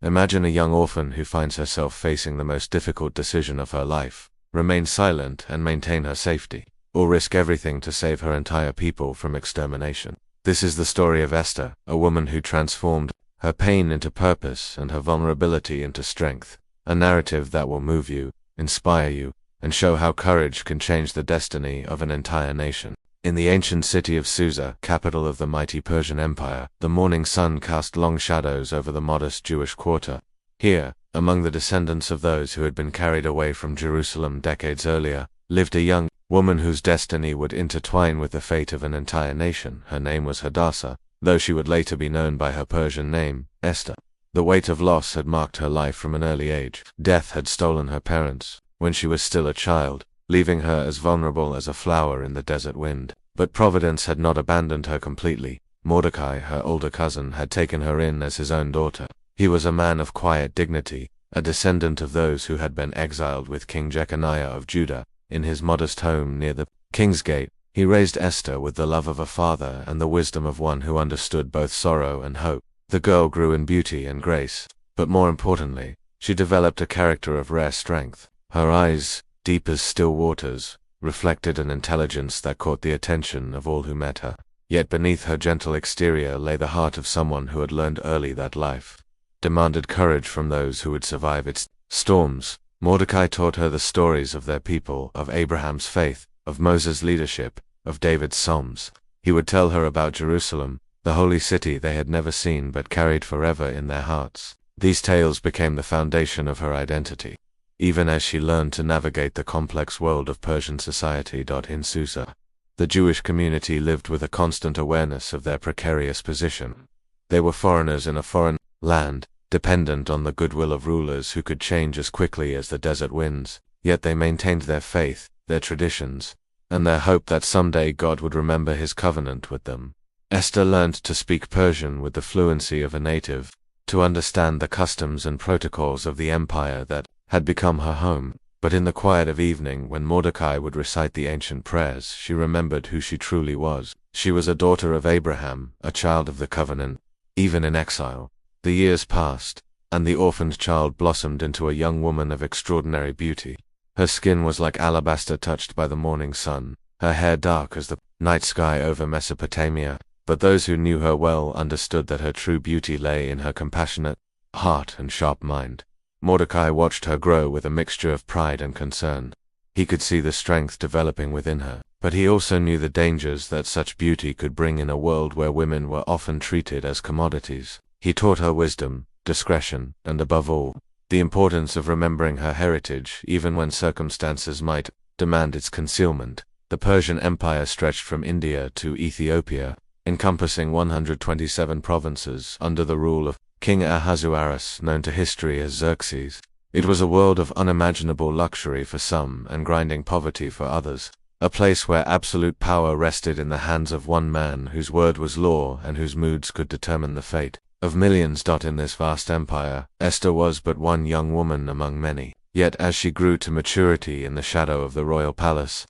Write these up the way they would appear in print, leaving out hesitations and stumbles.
Imagine a young orphan who finds herself facing the most difficult decision of her life: remain silent and maintain her safety, or risk everything to save her entire people from extermination. This is the story of Esther, a woman who transformed her pain into purpose and her vulnerability into strength. A narrative that will move you, inspire you, and show how courage can change the destiny of an entire nation. In the ancient city of Susa, capital of the mighty Persian Empire, the morning sun cast long shadows over the modest Jewish quarter. Here, among the descendants of those who had been carried away from Jerusalem decades earlier, lived a young woman whose destiny would intertwine with the fate of an entire nation. Her name was Hadassah, though she would later be known by her Persian name, Esther. The weight of loss had marked her life from an early age. Death had stolen her parents when she was still a child, leaving her as vulnerable as a flower in the desert wind. But Providence had not abandoned her completely. Mordecai, her older cousin, had taken her in as his own daughter. He was a man of quiet dignity, a descendant of those who had been exiled with King Jeconiah of Judah. In his modest home near the King's Gate, he raised Esther with the love of a father and the wisdom of one who understood both sorrow and hope. The girl grew in beauty and grace, but more importantly, she developed a character of rare strength. Her eyes, deep as still waters, reflected an intelligence that caught the attention of all who met her. Yet beneath her gentle exterior lay the heart of someone who had learned early that life demanded courage from those who would survive its storms. Mordecai taught her the stories of their people, of Abraham's faith, of Moses' leadership, of David's psalms. He would tell her about Jerusalem, the holy city they had never seen but carried forever in their hearts. These tales became the foundation of her identity, even as she learned to navigate the complex world of Persian society. In Susa, the Jewish community lived with a constant awareness of their precarious position. They were foreigners in a foreign land, dependent on the goodwill of rulers who could change as quickly as the desert winds, yet they maintained their faith, their traditions, and their hope that someday God would remember his covenant with them. Esther learned to speak Persian with the fluency of a native, to understand the customs and protocols of the empire that had become her home. But in the quiet of evening, when Mordecai would recite the ancient prayers, she remembered who she truly was. She was a daughter of Abraham, a child of the covenant. Even in exile, the years passed, and the orphaned child blossomed into a young woman of extraordinary beauty. Her skin was like alabaster touched by the morning sun, her hair dark as the night sky over Mesopotamia. But those who knew her well understood that her true beauty lay in her compassionate heart and sharp mind. Mordecai watched her grow with a mixture of pride and concern. He could see the strength developing within her, but he also knew the dangers that such beauty could bring in a world where women were often treated as commodities. He taught her wisdom, discretion, and above all, the importance of remembering her heritage even when circumstances might demand its concealment. The Persian Empire stretched from India to Ethiopia, encompassing 127 provinces under the rule of King Ahasuerus, known to history as Xerxes. It was a world of unimaginable luxury for some and grinding poverty for others, a place where absolute power rested in the hands of one man whose word was law and whose moods could determine the fate of millions. In this vast empire, Esther was but one young woman among many. Yet as she grew to maturity in the shadow of the royal palace,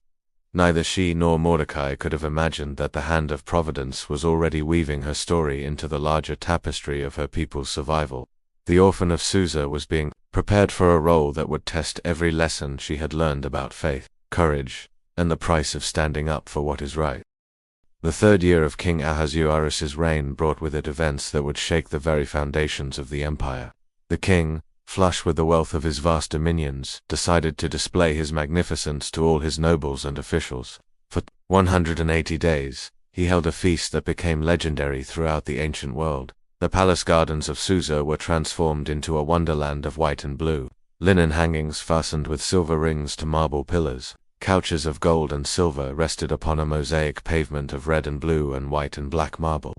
neither she nor Mordecai could have imagined that the hand of Providence was already weaving her story into the larger tapestry of her people's survival. The orphan of Susa was being prepared for a role that would test every lesson she had learned about faith, courage, and the price of standing up for what is right. The third year of King Ahasuerus's reign brought with it events that would shake the very foundations of the empire. The king, flush with the wealth of his vast dominions, decided to display his magnificence to all his nobles and officials. For 180 days, he held a feast that became legendary throughout the ancient world. The palace gardens of Susa were transformed into a wonderland of white and blue. Linen hangings fastened with silver rings to marble pillars. Couches of gold and silver rested upon a mosaic pavement of red and blue and white and black marble.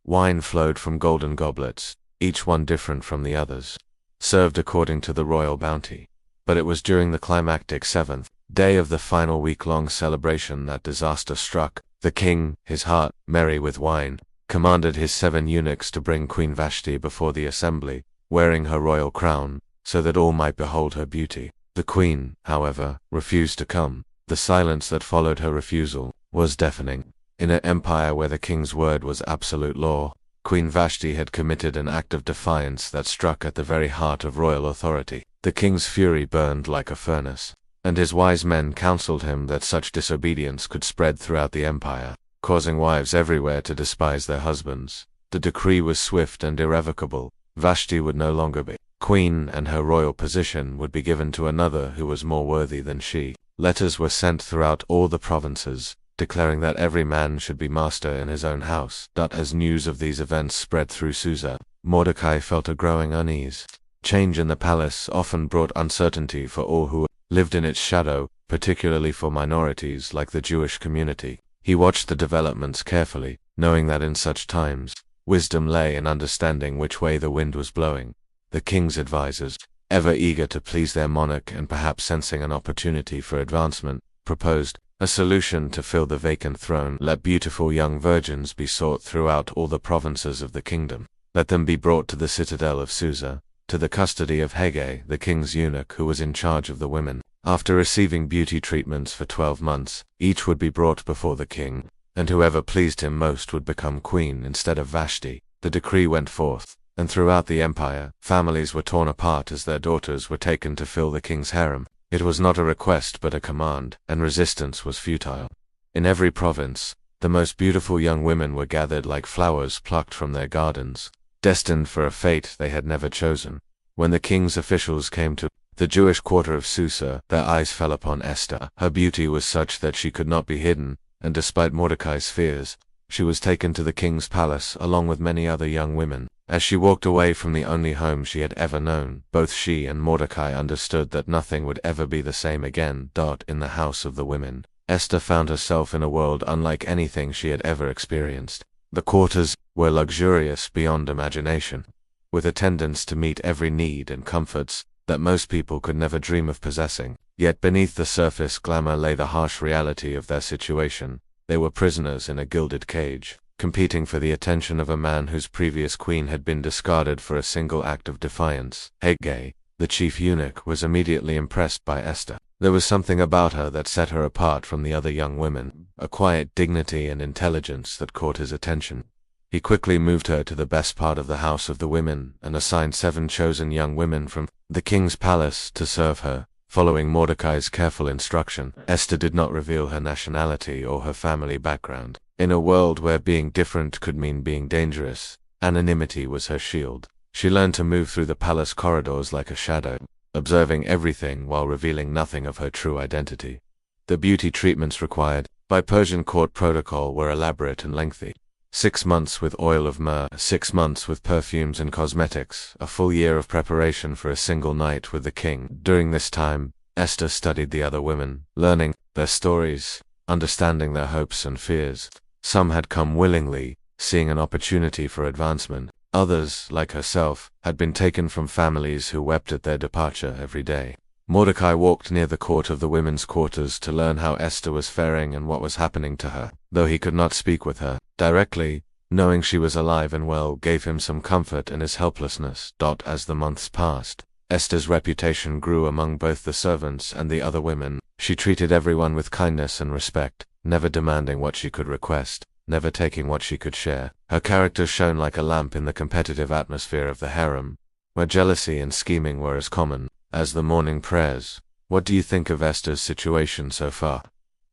Wine flowed from golden goblets, each one different from the others, served according to the royal bounty. But it was during the climactic seventh day of the final week-long celebration that disaster struck. The king, his heart merry with wine, commanded his 7 eunuchs to bring Queen Vashti before the assembly, wearing her royal crown, so that all might behold her beauty. The queen, however, refused to come. The silence that followed her refusal was deafening. In an empire where the king's word was absolute law, Queen Vashti had committed an act of defiance that struck at the very heart of royal authority. The king's fury burned like a furnace, and his wise men counseled him that such disobedience could spread throughout the empire, causing wives everywhere to despise their husbands. The decree was swift and irrevocable. Vashti would no longer be queen, and her royal position would be given to another who was more worthy than she. Letters were sent throughout all the provinces, declaring that every man should be master in his own house. As news of these events spread through Susa, Mordecai felt a growing unease. Change in the palace often brought uncertainty for all who lived in its shadow, particularly for minorities like the Jewish community. He watched the developments carefully, knowing that in such times, wisdom lay in understanding which way the wind was blowing. The king's advisers, ever eager to please their monarch and perhaps sensing an opportunity for advancement, proposed a solution to fill the vacant throne. Let beautiful young virgins be sought throughout all the provinces of the kingdom. Let them be brought to the citadel of Susa, to the custody of Haggai, the king's eunuch who was in charge of the women. After receiving beauty treatments for 12 months, each would be brought before the king, and whoever pleased him most would become queen instead of Vashti. The decree went forth, and throughout the empire, families were torn apart as their daughters were taken to fill the king's harem. It was not a request but a command, and resistance was futile. In every province, the most beautiful young women were gathered like flowers plucked from their gardens, destined for a fate they had never chosen. When the king's officials came to the Jewish quarter of Susa, their eyes fell upon Esther. Her beauty was such that she could not be hidden, and despite Mordecai's fears, she was taken to the king's palace along with many other young women. As she walked away from the only home she had ever known, both she and Mordecai understood that nothing would ever be the same again. In the house of the women, Esther found herself in a world unlike anything she had ever experienced. The quarters were luxurious beyond imagination, with attendants to meet every need and comforts that most people could never dream of possessing. Yet beneath the surface glamour lay the harsh reality of their situation. They were prisoners in a gilded cage, competing for the attention of a man whose previous queen had been discarded for a single act of defiance. Haggai, the chief eunuch, was immediately impressed by Esther. There was something about her that set her apart from the other young women, a quiet dignity and intelligence that caught his attention. He quickly moved her to the best part of the house of the women and assigned 7 chosen young women from the king's palace to serve her. Following Mordecai's careful instruction, Esther did not reveal her nationality or her family background. In a world where being different could mean being dangerous, anonymity was her shield. She learned to move through the palace corridors like a shadow, observing everything while revealing nothing of her true identity. The beauty treatments required by Persian court protocol were elaborate and lengthy. 6 months with oil of myrrh, 6 months with perfumes and cosmetics, a full year of preparation for a single night with the king. During this time, Esther studied the other women, learning their stories, understanding their hopes and fears. Some had come willingly, seeing an opportunity for advancement. Others, like herself, had been taken from families who wept at their departure every day. Mordecai walked near the court of the women's quarters to learn how Esther was faring and what was happening to her. Though he could not speak with her directly, knowing she was alive and well gave him some comfort in his helplessness. As the months passed, Esther's reputation grew among both the servants and the other women. She treated everyone with kindness and respect, never demanding what she could request, never taking what she could share. Her character shone like a lamp in the competitive atmosphere of the harem, where jealousy and scheming were as common as the morning prayers. What do you think of Esther's situation so far?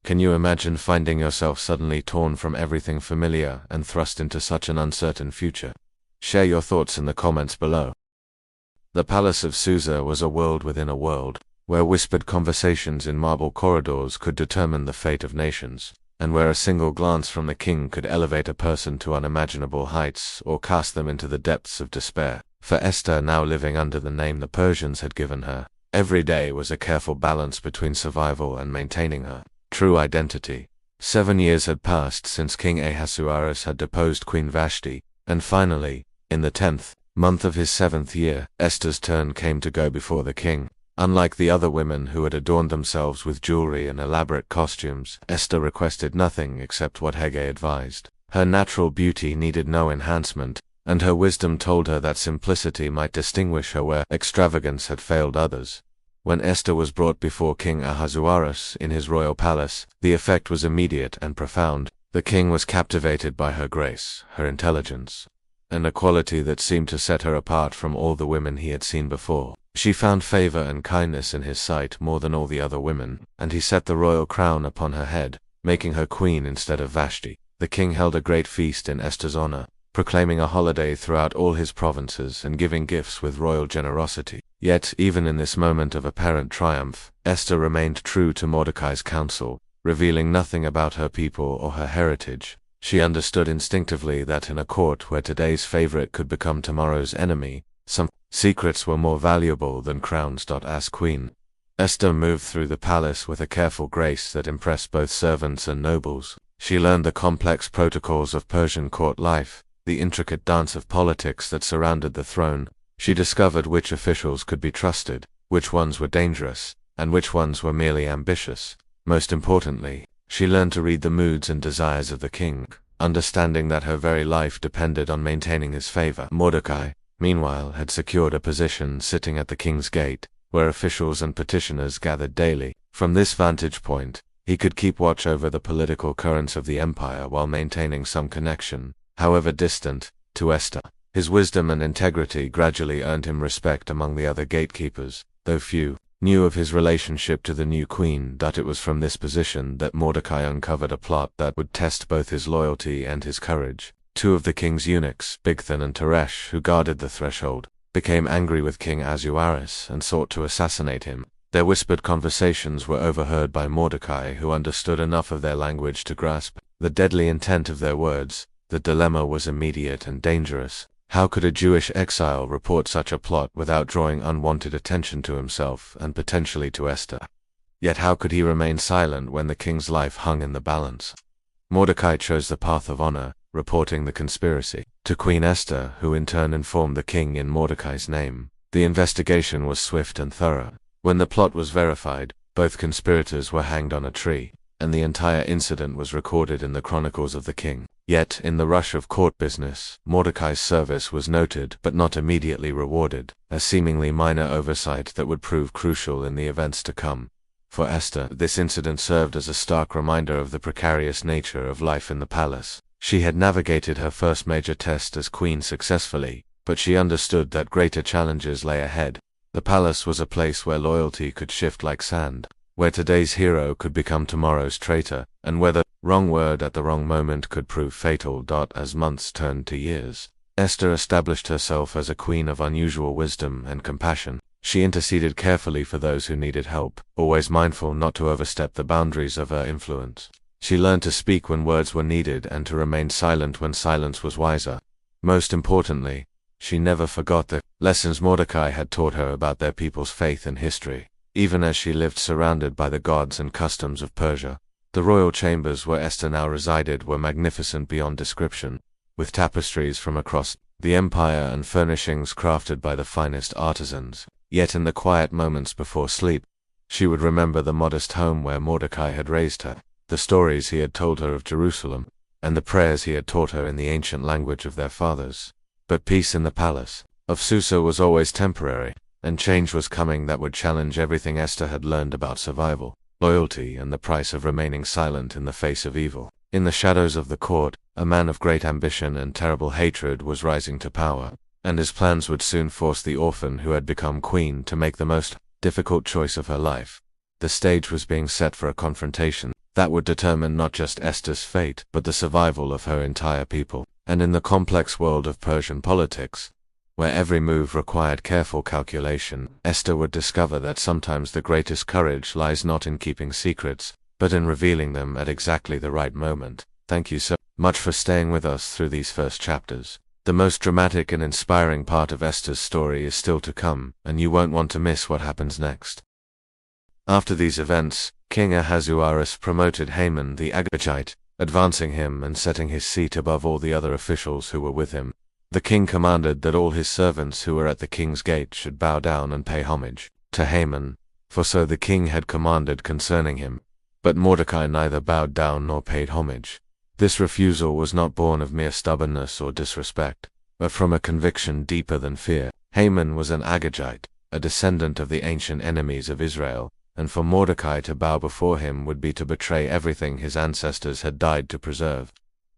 Can you imagine finding yourself suddenly torn from everything familiar and thrust into such an uncertain future? Share your thoughts in the comments below. The palace of Susa was a world within a world, where whispered conversations in marble corridors could determine the fate of nations, and where a single glance from the king could elevate a person to unimaginable heights or cast them into the depths of despair. For Esther, now living under the name the Persians had given her, every day was a careful balance between survival and maintaining her true identity. 7 years had passed since King Ahasuerus had deposed Queen Vashti, and finally, in the 10th month of his 7th year, Esther's turn came to go before the king. Unlike the other women who had adorned themselves with jewelry and elaborate costumes, Esther requested nothing except what Haggai advised. Her natural beauty needed no enhancement, and her wisdom told her that simplicity might distinguish her where extravagance had failed others. When Esther was brought before King Ahasuerus in his royal palace, the effect was immediate and profound. The king was captivated by her grace, her intelligence, and a quality that seemed to set her apart from all the women he had seen before. She found favor and kindness in his sight more than all the other women, and he set the royal crown upon her head, making her queen instead of Vashti. The king held a great feast in Esther's honor, proclaiming a holiday throughout all his provinces and giving gifts with royal generosity. Yet, even in this moment of apparent triumph, Esther remained true to Mordecai's counsel, revealing nothing about her people or her heritage. She understood instinctively that in a court where today's favorite could become tomorrow's enemy, some secrets were more valuable than crowns. As queen, Esther moved through the palace with a careful grace that impressed both servants and nobles. She learned the complex protocols of Persian court life, the intricate dance of politics that surrounded the throne. She discovered which officials could be trusted, which ones were dangerous, and which ones were merely ambitious. Most importantly, she learned to read the moods and desires of the king, understanding that her very life depended on maintaining his favor. Mordecai, meanwhile, had secured a position sitting at the king's gate, where officials and petitioners gathered daily. From this vantage point, he could keep watch over the political currents of the empire while maintaining some connection, however distant, to Esther. His wisdom and integrity gradually earned him respect among the other gatekeepers, though few knew of his relationship to the new queen. It was from this position that Mordecai uncovered a plot that would test both his loyalty and his courage. Two of the king's eunuchs, Bigthan and Teresh, who guarded the threshold, became angry with King Ahasuerus and sought to assassinate him. Their whispered conversations were overheard by Mordecai, who understood enough of their language to grasp the deadly intent of their words. The dilemma was immediate and dangerous. How could a Jewish exile report such a plot without drawing unwanted attention to himself and potentially to Esther? Yet how could he remain silent when the king's life hung in the balance? Mordecai chose the path of honor, reporting the conspiracy to Queen Esther, who in turn informed the king in Mordecai's name. The investigation was swift and thorough. When the plot was verified, both conspirators were hanged on a tree, and the entire incident was recorded in the chronicles of the king. Yet, in the rush of court business, Mordecai's service was noted but not immediately rewarded, a seemingly minor oversight that would prove crucial in the events to come. For Esther, this incident served as a stark reminder of the precarious nature of life in the palace. She had navigated her first major test as queen successfully, but she understood that greater challenges lay ahead. The palace was a place where loyalty could shift like sand, where today's hero could become tomorrow's traitor, and where the wrong word at the wrong moment could prove fatal. As months turned to years, Esther established herself as a queen of unusual wisdom and compassion. She interceded carefully for those who needed help, always mindful not to overstep the boundaries of her influence. She learned to speak when words were needed and to remain silent when silence was wiser. Most importantly, she never forgot the lessons Mordecai had taught her about their people's faith and history. Even as she lived surrounded by the gods and customs of Persia, the royal chambers where Esther now resided were magnificent beyond description, with tapestries from across the empire and furnishings crafted by the finest artisans. Yet in the quiet moments before sleep, she would remember the modest home where Mordecai had raised her, the stories he had told her of Jerusalem, and the prayers he had taught her in the ancient language of their fathers. But peace in the palace of Susa was always temporary, and change was coming that would challenge everything Esther had learned about survival, loyalty, and the price of remaining silent in the face of evil. In the shadows of the court, a man of great ambition and terrible hatred was rising to power, and his plans would soon force the orphan who had become queen to make the most difficult choice of her life. The stage was being set for a confrontation that would determine not just Esther's fate, but the survival of her entire people. And in the complex world of Persian politics, where every move required careful calculation, Esther would discover that sometimes the greatest courage lies not in keeping secrets, but in revealing them at exactly the right moment. Thank you so much for staying with us through these first chapters. The most dramatic and inspiring part of Esther's story is still to come, and you won't want to miss what happens next. After these events, King Ahasuerus promoted Haman the Agagite, advancing him and setting his seat above all the other officials who were with him. The king commanded that all his servants who were at the king's gate should bow down and pay homage to Haman, for so the king had commanded concerning him. But Mordecai neither bowed down nor paid homage. This refusal was not born of mere stubbornness or disrespect, but from a conviction deeper than fear. Haman was an Agagite, a descendant of the ancient enemies of Israel, and for Mordecai to bow before him would be to betray everything his ancestors had died to preserve.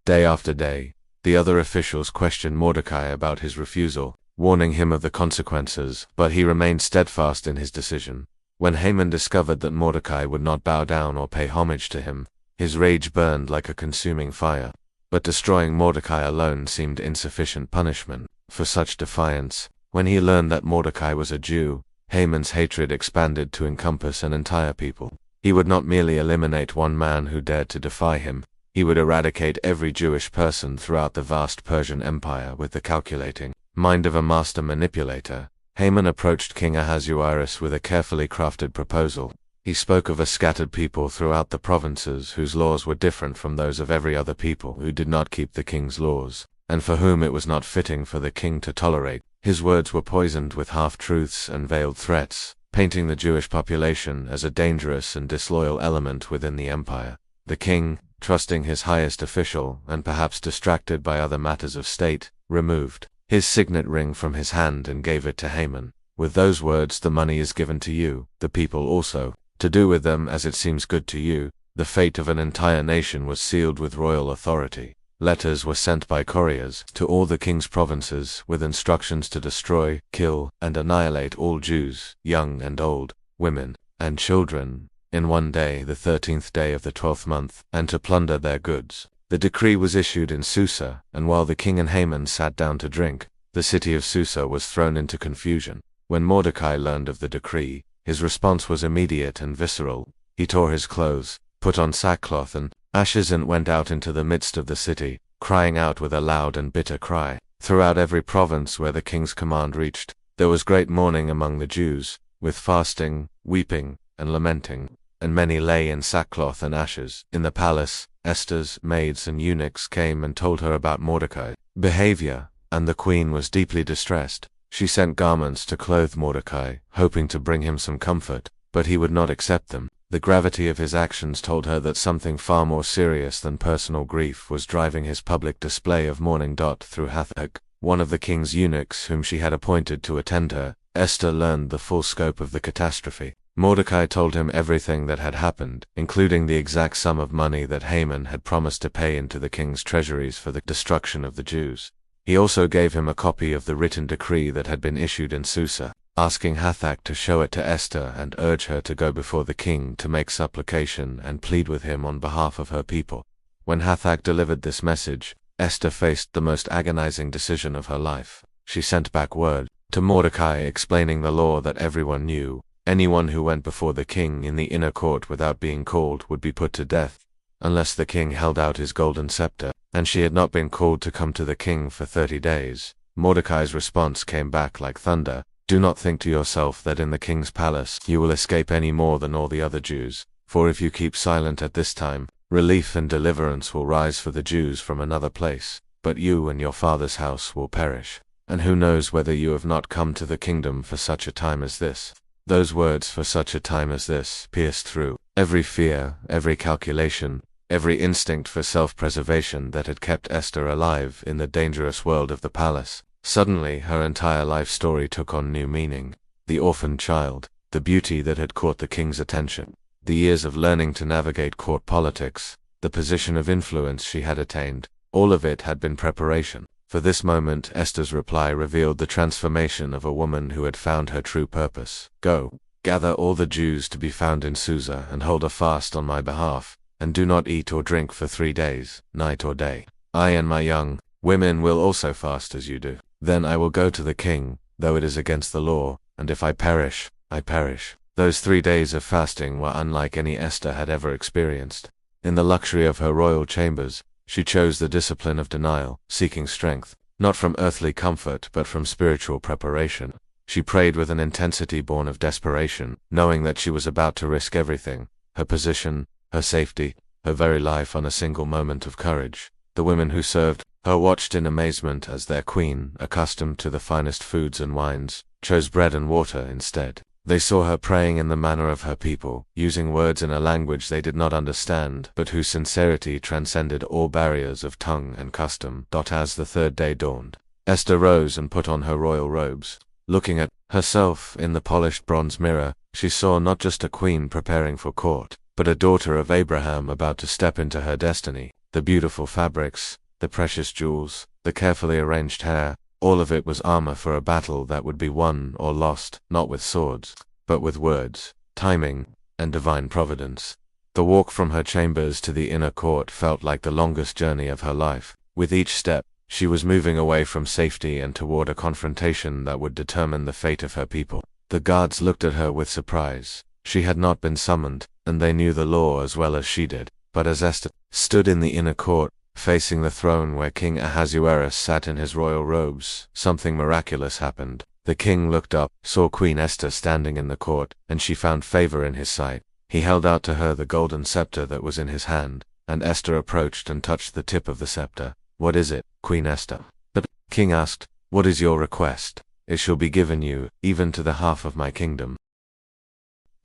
Day after day, The other officials questioned Mordecai about his refusal, warning him of the consequences, but he remained steadfast in his decision. When Haman discovered that Mordecai would not bow down or pay homage to him, his rage burned like a consuming fire. But destroying Mordecai alone seemed insufficient punishment for such defiance. When he learned that Mordecai was a Jew, Haman's hatred expanded to encompass an entire people. He would not merely eliminate one man who dared to defy him, he would eradicate every Jewish person throughout the vast Persian Empire with the calculating mind of a master manipulator. Haman approached King Ahasuerus with a carefully crafted proposal. He spoke of a scattered people throughout the provinces whose laws were different from those of every other people who did not keep the king's laws, and for whom it was not fitting for the king to tolerate. His words were poisoned with half-truths and veiled threats, painting the Jewish population as a dangerous and disloyal element within the empire. The king, trusting his highest official and perhaps distracted by other matters of state, removed his signet ring from his hand and gave it to Haman. With those words, "The money is given to you, the people also, to do with them as it seems good to you." The fate of an entire nation was sealed with royal authority. Letters were sent by couriers to all the king's provinces with instructions to destroy, kill, and annihilate all Jews, young and old, women, and children, in one day, the 13th day of the 12th month, and to plunder their goods. The decree was issued in Susa, and while the king and Haman sat down to drink, the city of Susa was thrown into confusion. When Mordecai learned of the decree, his response was immediate and visceral. He tore his clothes, put on sackcloth and ashes, and went out into the midst of the city, crying out with a loud and bitter cry. Throughout every province where the king's command reached, there was great mourning among the Jews, with fasting, weeping, and lamenting, and many lay in sackcloth and ashes. In the palace, Esther's maids and eunuchs came and told her about Mordecai's behavior, and the queen was deeply distressed. She sent garments to clothe Mordecai, hoping to bring him some comfort, but he would not accept them. The gravity of his actions told her that something far more serious than personal grief was driving his public display of mourning. Through Hathach, one of the king's eunuchs whom she had appointed to attend her, Esther learned the full scope of the catastrophe. Mordecai told him everything that had happened, including the exact sum of money that Haman had promised to pay into the king's treasuries for the destruction of the Jews. He also gave him a copy of the written decree that had been issued in Susa, asking Hathach to show it to Esther and urge her to go before the king to make supplication and plead with him on behalf of her people. When Hathach delivered this message, Esther faced the most agonizing decision of her life. She sent back word to Mordecai explaining the law that everyone knew. Anyone who went before the king in the inner court without being called would be put to death, unless the king held out his golden scepter, and she had not been called to come to the king for 30 days. Mordecai's response came back like thunder. "Do not think to yourself that in the king's palace you will escape any more than all the other Jews, for if you keep silent at this time, relief and deliverance will rise for the Jews from another place, but you and your father's house will perish. And who knows whether you have not come to the kingdom for such a time as this?" Those words, "for such a time as this," pierced through every fear, every calculation, every instinct for self-preservation that had kept Esther alive in the dangerous world of the palace. Suddenly, her entire life story took on new meaning. The orphan child, the beauty that had caught the king's attention, the years of learning to navigate court politics, the position of influence she had attained, all of it had been preparation. For this moment, Esther's reply revealed the transformation of a woman who had found her true purpose. "Go, gather all the Jews to be found in Susa and hold a fast on my behalf, and do not eat or drink for 3 days, night or day. I and my young women will also fast as you do. Then I will go to the king, though it is against the law, and if I perish, I perish." Those 3 days of fasting were unlike any Esther had ever experienced. In the luxury of her royal chambers, she chose the discipline of denial, seeking strength, not from earthly comfort but from spiritual preparation. She prayed with an intensity born of desperation, knowing that she was about to risk everything, her position, her safety, her very life on a single moment of courage. The women who served her watched in amazement as their queen, accustomed to the finest foods and wines, chose bread and water instead. They saw her praying in the manner of her people, using words in a language they did not understand, but whose sincerity transcended all barriers of tongue and custom. As the 3rd day dawned, Esther rose and put on her royal robes. Looking at herself in the polished bronze mirror, she saw not just a queen preparing for court, but a daughter of Abraham about to step into her destiny. The beautiful fabrics, the precious jewels, the carefully arranged hair, all of it was armor for a battle that would be won or lost, not with swords, but with words, timing, and divine providence. The walk from her chambers to the inner court felt like the longest journey of her life. With each step, she was moving away from safety and toward a confrontation that would determine the fate of her people. The guards looked at her with surprise. She had not been summoned, and they knew the law as well as she did. But as Esther stood in the inner court, facing the throne where King Ahasuerus sat in his royal robes, something miraculous happened. The king looked up, saw Queen Esther standing in the court, and she found favor in his sight. He held out to her the golden scepter that was in his hand, and Esther approached and touched the tip of the scepter. "What is it, Queen Esther?" The king asked. "What is your request? It shall be given you, even to the half of my kingdom."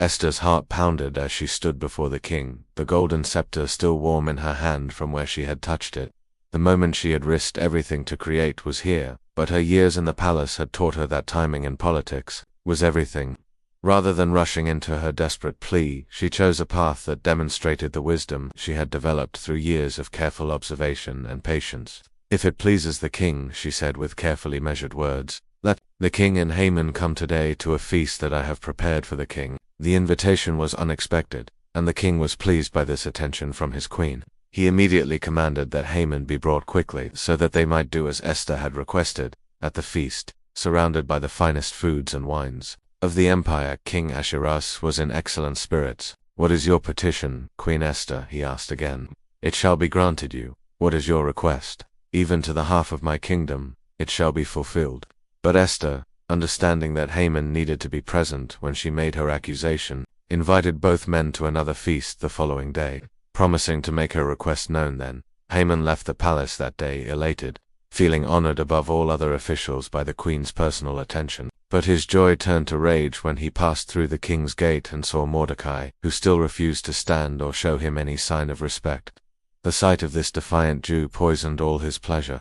Esther's heart pounded as she stood before the king, the golden scepter still warm in her hand from where she had touched it. The moment she had risked everything to create was here, but her years in the palace had taught her that timing in politics was everything. Rather than rushing into her desperate plea, she chose a path that demonstrated the wisdom she had developed through years of careful observation and patience. "If it pleases the king," she said with carefully measured words, "let the king and Haman come today to a feast that I have prepared for the king." The invitation was unexpected, and the king was pleased by this attention from his queen. He immediately commanded that Haman be brought quickly so that they might do as Esther had requested. At the feast, surrounded by the finest foods and wines of the empire, King Ahasuerus was in excellent spirits. "What is your petition, Queen Esther?" he asked again. "It shall be granted you. What is your request?" "Even to the half of my kingdom, it shall be fulfilled." But Esther, understanding that Haman needed to be present when she made her accusation, invited both men to another feast the following day, promising to make her request known then. Haman left the palace that day elated, feeling honored above all other officials by the queen's personal attention. But his joy turned to rage when he passed through the king's gate and saw Mordecai, who still refused to stand or show him any sign of respect. The sight of this defiant Jew poisoned all his pleasure.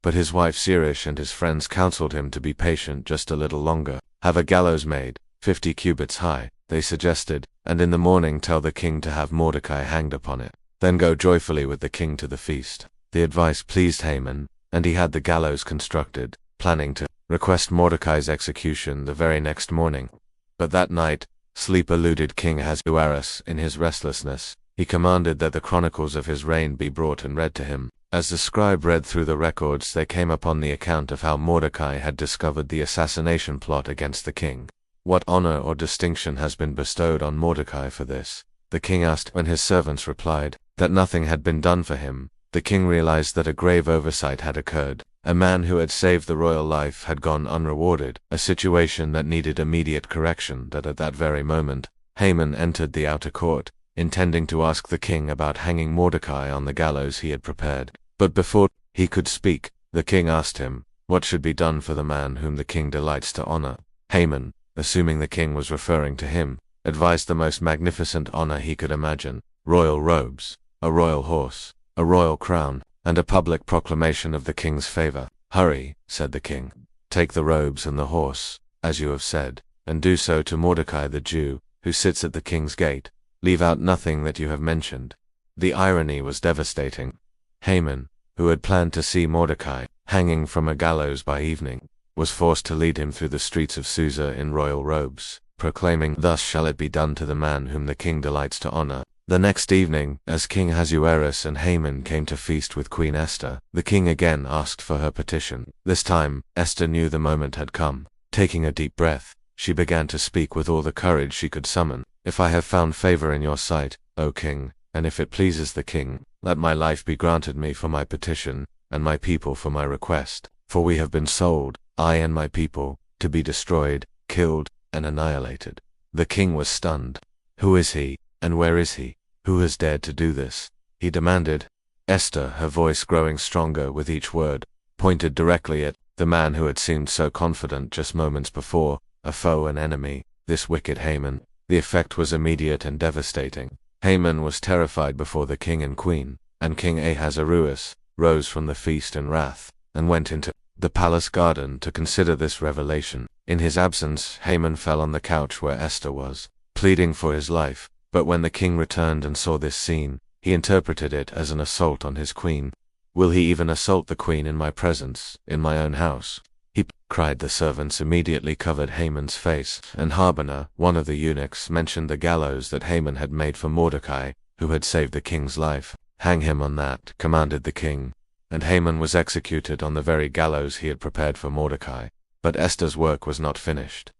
But his wife Zeresh and his friends counseled him to be patient just a little longer. "Have a gallows made, 50 cubits high," they suggested, "and in the morning tell the king to have Mordecai hanged upon it. Then go joyfully with the king to the feast." The advice pleased Haman, and he had the gallows constructed, planning to request Mordecai's execution the very next morning. But that night, sleep eluded King Ahasuerus. In his restlessness, he commanded that the chronicles of his reign be brought and read to him. As the scribe read through the records, they came upon the account of how Mordecai had discovered the assassination plot against the king. "What honor or distinction has been bestowed on Mordecai for this?" the king asked, when his servants replied that nothing had been done for him. The king realized that a grave oversight had occurred. A man who had saved the royal life had gone unrewarded, a situation that needed immediate correction. That at that very moment, Haman entered the outer court, intending to ask the king about hanging Mordecai on the gallows he had prepared. But before he could speak, the king asked him, what should be done for the man whom the king delights to honor? Haman, assuming the king was referring to him, advised the most magnificent honor he could imagine: royal robes, a royal horse, a royal crown, and a public proclamation of the king's favor. "Hurry," said the king. "Take the robes and the horse, as you have said, and do so to Mordecai the Jew, who sits at the king's gate. Leave out nothing that you have mentioned." The irony was devastating. Haman, who had planned to see Mordecai hanging from a gallows by evening, was forced to lead him through the streets of Susa in royal robes, proclaiming, "Thus shall it be done to the man whom the king delights to honor." The next evening, as King Ahasuerus and Haman came to feast with Queen Esther, the king again asked for her petition. This time, Esther knew the moment had come. Taking a deep breath, she began to speak with all the courage she could summon. "If I have found favor in your sight, O king, and if it pleases the king, let my life be granted me for my petition, and my people for my request. For we have been sold, I and my people, to be destroyed, killed, and annihilated." The king was stunned. "Who is he, and where is he? Who has dared to do this?" he demanded. Esther, her voice growing stronger with each word, pointed directly at the man who had seemed so confident just moments before, a foe and enemy, this wicked Haman. The effect was immediate and devastating. Haman was terrified before the king and queen, and King Ahasuerus rose from the feast in wrath, and went into the palace garden to consider this revelation. In his absence, Haman fell on the couch where Esther was, pleading for his life. But when the king returned and saw this scene, he interpreted it as an assault on his queen. Will he even assault the queen in my presence, in my own house? He cried. The servants immediately covered Haman's face, and Harbona, one of the eunuchs, mentioned the gallows that Haman had made for Mordecai, who had saved the king's life. Hang him on that, commanded the king. And Haman was executed on the very gallows he had prepared for Mordecai. But Esther's work was not finished.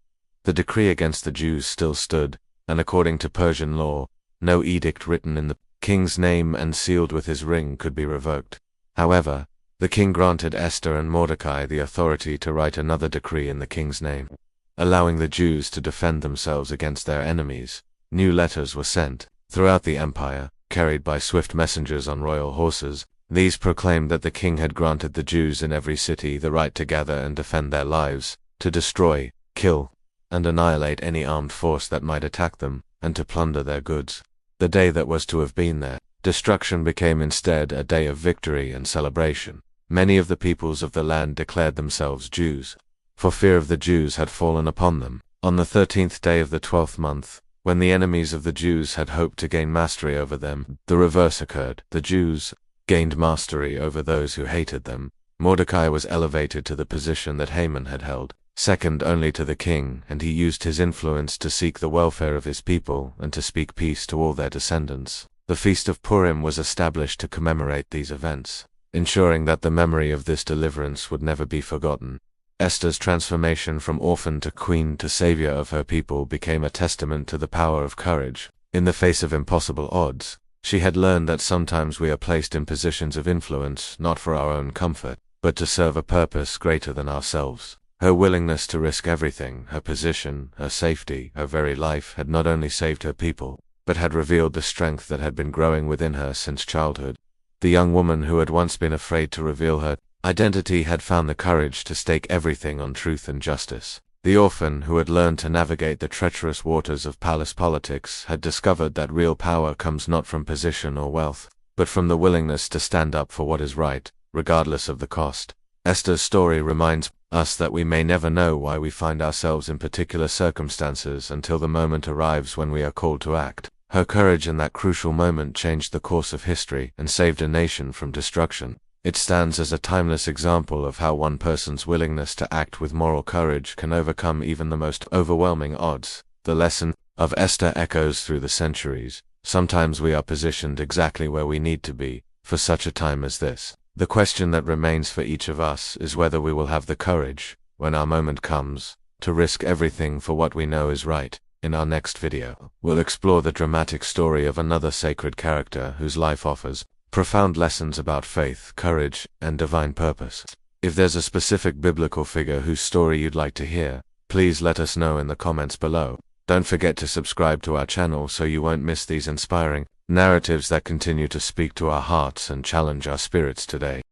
The decree against the Jews still stood, and according to Persian law, no edict written in the king's name and sealed with his ring could be revoked. However, the king granted Esther and Mordecai the authority to write another decree in the king's name, allowing the Jews to defend themselves against their enemies. New letters were sent throughout the empire, carried by swift messengers on royal horses. These proclaimed that the king had granted the Jews in every city the right to gather and defend their lives, to destroy, kill, and annihilate any armed force that might attack them, and to plunder their goods. The day that was to have been their destruction became instead a day of victory and celebration. Many of the peoples of the land declared themselves Jews, for fear of the Jews had fallen upon them. On the 13th day of the 12th month, when the enemies of the Jews had hoped to gain mastery over them, the reverse occurred. The Jews gained mastery over those who hated them. Mordecai was elevated to the position that Haman had held, second only to the king, and he used his influence to seek the welfare of his people and to speak peace to all their descendants. The Feast of Purim was established to commemorate these events, ensuring that the memory of this deliverance would never be forgotten. Esther's transformation from orphan to queen to savior of her people became a testament to the power of courage. In the face of impossible odds, she had learned that sometimes we are placed in positions of influence not for our own comfort, but to serve a purpose greater than ourselves. Her willingness to risk everything, her position, her safety, her very life, had not only saved her people, but had revealed the strength that had been growing within her since childhood. The young woman who had once been afraid to reveal her identity had found the courage to stake everything on truth and justice. The orphan who had learned to navigate the treacherous waters of palace politics had discovered that real power comes not from position or wealth, but from the willingness to stand up for what is right, regardless of the cost. Esther's story reminds us that we may never know why we find ourselves in particular circumstances until the moment arrives when we are called to act. Her courage in that crucial moment changed the course of history and saved a nation from destruction. It stands as a timeless example of how one person's willingness to act with moral courage can overcome even the most overwhelming odds. The lesson of Esther echoes through the centuries. Sometimes we are positioned exactly where we need to be, for such a time as this. The question that remains for each of us is whether we will have the courage, when our moment comes, to risk everything for what we know is right. In our next video, we'll explore the dramatic story of another sacred character whose life offers profound lessons about faith, courage, and divine purpose. If there's a specific biblical figure whose story you'd like to hear, please let us know in the comments below. Don't forget to subscribe to our channel so you won't miss these inspiring narratives that continue to speak to our hearts and challenge our spirits today.